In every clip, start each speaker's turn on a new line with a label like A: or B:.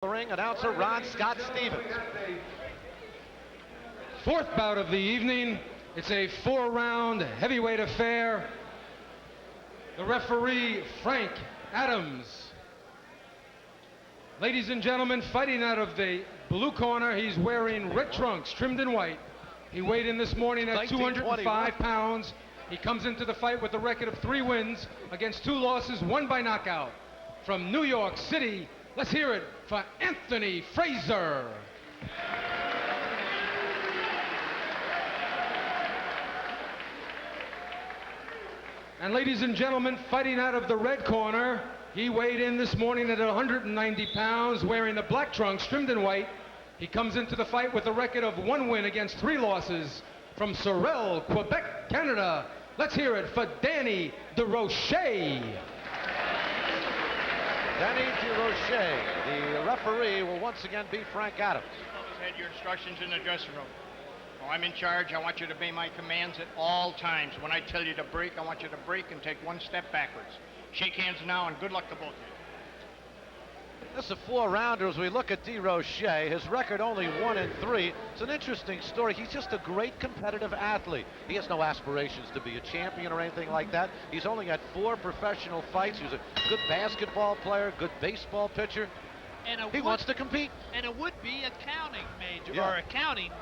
A: The ring announcer Ron Scott Stevens.
B: Fourth bout of the evening. It's a 4-round heavyweight affair. The referee, Frank Adams. Ladies and gentlemen, fighting out of the blue corner, he's wearing red trunks trimmed in white. He weighed in this morning at 205 pounds. He comes into the fight with a record of 3 wins against 2 losses, 1 by knockout. From New York City, let's hear it for Anthony Frazier. And ladies and gentlemen, fighting out of the red corner, he weighed in this morning at 190 pounds, wearing the black trunks trimmed in white. He comes into the fight with a record of 1 win against 3 losses. From Sorel, Quebec, Canada, let's hear it for Danny DesRochers.
A: Danny DesRochers, the referee, will once again be Frank Adams.
C: You had your instructions in the dressing room. Well, I'm in charge. I want you to obey my commands at all times. When I tell you to break, I want you to break and take 1 step backwards. Shake hands now, and good luck to both of you.
A: This is a 4-rounder as we look at DesRochers. His record only 1-3. It's an interesting story. He's just a great competitive athlete. He has no aspirations to be a champion or anything like that. He's only had 4 professional fights. He's a good basketball player, good baseball pitcher.
D: And
A: he wants to compete.
D: And a would-be accounting major,
A: yeah,
D: or accounting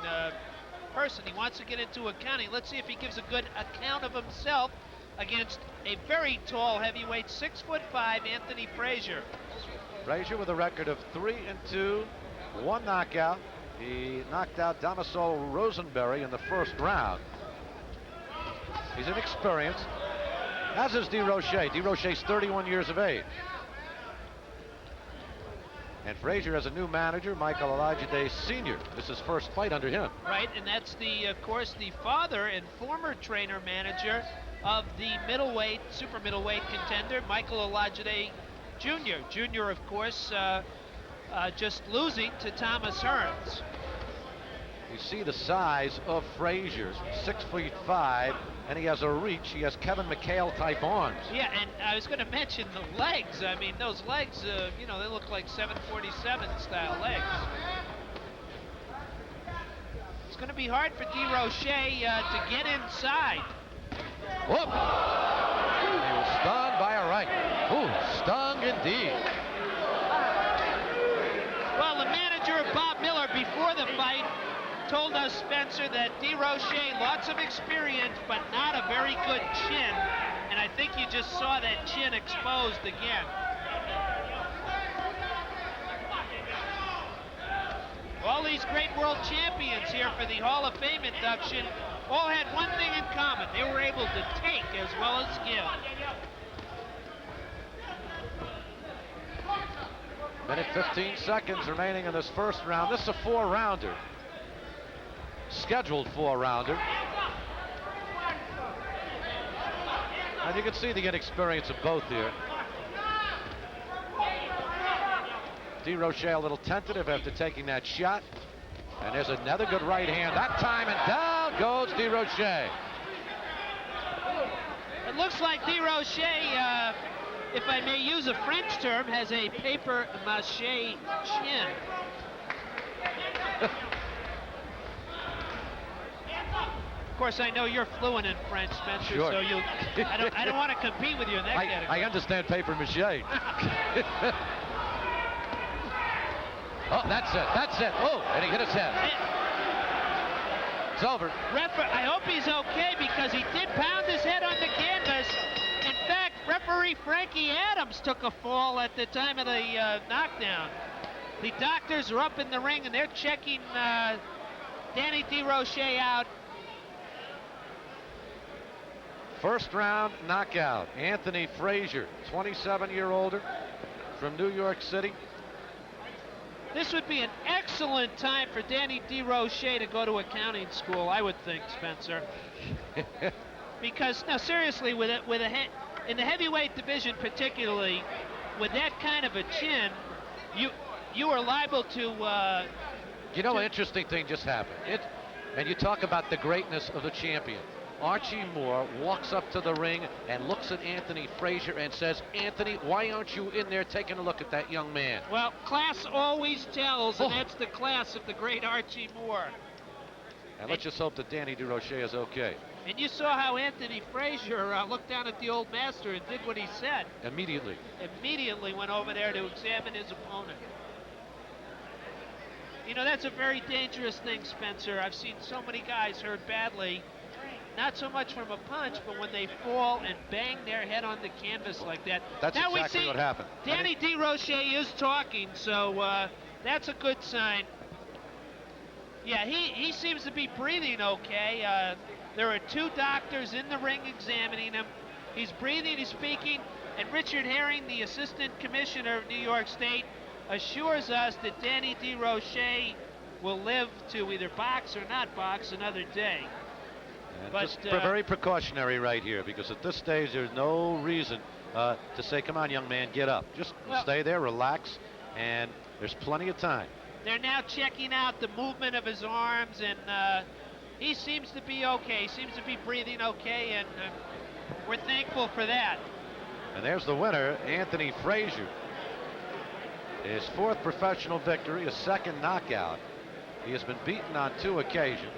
D: person. He wants to get into accounting. Let's see if he gives a good account of himself against a very tall heavyweight, 6'5", Anthony Frazier.
A: Frazier with a record of 3-2, 1 knockout. He knocked out Damisol Rosenberry in the first round. He's inexperienced, as is DesRochers. DesRochers 31 years of age. And Frazier has a new manager, Michael Olajide Sr. This is his first fight under him.
D: Right, and that's of course, the father and former trainer manager of the middleweight, super middleweight contender, Michael Olajide Jr. Jr., of course, just losing to Thomas Hearns.
A: You see the size of Frazier, 6'5", and he has a reach. He has Kevin McHale type arms.
D: Yeah, and I was going to mention the legs. I mean, those legs, you know, they look like 747 style legs. It's going to be hard for DesRochers to get inside.
A: Whoop! He was stunned by a right. Ooh, stung indeed.
D: Well, the manager, Bob Miller, before the fight, told us, Spencer, that DesRochers, lots of experience, but not a very good chin. And I think you just saw that chin exposed again. All these great world champions here for the Hall of Fame induction all had one thing in common. They were able to take as well as give.
A: Minute 15 seconds remaining in this first round. This is a 4-rounder. Scheduled 4-rounder. And you can see the inexperience of both here. DesRochers a little tentative after taking that shot. And there's another good right hand. That time, and down goes DesRochers.
D: It looks like DesRochers, if I may use a French term, has a paper mache chin. Of course, I know you're fluent in French, Spencer,
A: sure.
D: So I don't want to compete with you in that category.
A: I understand paper mache. Oh, that's it. Oh, and he hit his head. It's over.
D: I hope he's okay, because he did pound his head on the canvas. In fact, referee Frankie Adams took a fall at the time of the knockdown. The doctors are up in the ring, and they're checking Danny DesRochers out.
A: First round knockout. Anthony Frazier, 27-year-older from New York City.
D: This would be an excellent time for Danny DesRochers to go to accounting school, I would think, Spencer. Because, no, seriously, in the heavyweight division particularly, with that kind of a chin, you are liable to...
A: you know, an interesting thing just happened. And you talk about the greatness of the champion. Archie Moore walks up to the ring and looks at Anthony Frazier and says, Anthony, why aren't you in there taking a look at that young man?
D: Well, class always tells, and that's the class of the great Archie Moore.
A: And let's just hope that Danny DesRochers is okay.
D: And you saw how Anthony Frazier looked down at the old master and did what he said.
A: Immediately.
D: Immediately went over there to examine his opponent. You know, that's a very dangerous thing, Spencer. I've seen so many guys hurt badly, not so much from a punch, but when they fall and bang their head on the canvas like that.
A: That's
D: now
A: exactly
D: we see
A: what happened.
D: Danny DesRochers is talking, so that's a good sign. Yeah, he seems to be breathing okay. There are 2 doctors in the ring examining him. He's breathing, he's speaking, and Richard Herring, the Assistant Commissioner of New York State, assures us that Danny DesRochers will live to either box or not box another day.
A: And
D: But,
A: just very precautionary right here, because at this stage there's no reason to say, come on, young man, get up. Just stay there, relax, and there's plenty of time.
D: They're now checking out the movement of his arms, and he seems to be okay. He seems to be breathing okay, and we're thankful for that.
A: And there's the winner, Anthony Frazier. His 4th professional victory, his 2nd knockout. He has been beaten on 2 occasions.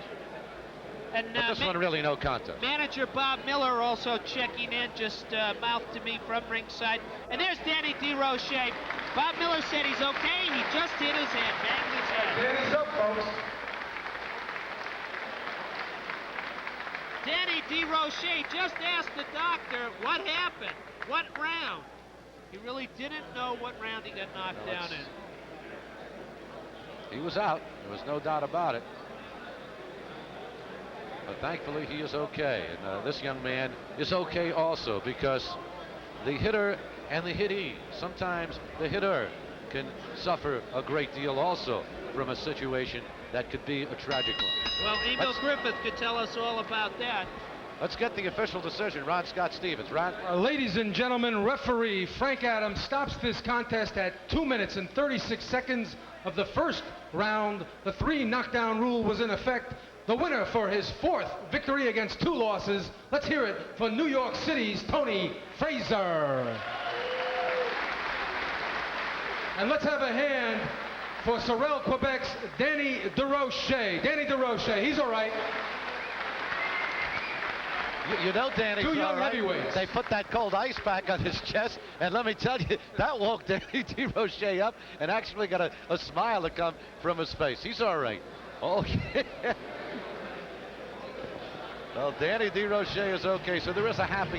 D: And
A: But this one really no contest.
D: Manager Bob Miller also checking in, just mouth to me from ringside. And there's Danny DesRochers. Bob Miller said he's okay. He just hit his head, banged his head.
B: Danny's up, folks.
D: Danny DesRochers just asked the doctor what happened, what round. He really didn't know what round he got knocked down in.
A: He was out. There was no doubt about it. But thankfully, he is okay. And this young man is okay also, because the hitter and the hittee, sometimes the hitter can suffer a great deal also from a situation that could be a tragic one.
D: Well, Emil Griffith could tell us all about that.
A: Let's get the official decision. Ron Scott Stevens. Ron?
B: Ladies and gentlemen, referee Frank Adams stops this contest at 2 minutes and 36 seconds of the first round. The 3 knockdown rule was in effect. The winner for his 4th victory against 2 losses. Let's hear it for New York City's Tony Frazier. And let's have a hand for Sorel, Quebec's Danny DesRochers. Danny DesRochers, he's all right.
A: You know, Danny,
B: 2 young heavyweights.
A: They put that cold ice pack on his chest, and let me tell you, that woke Danny DesRochers up and actually got a smile to come from his face. He's all right. Okay. Well, Danny DesRochers is okay, so there is a happy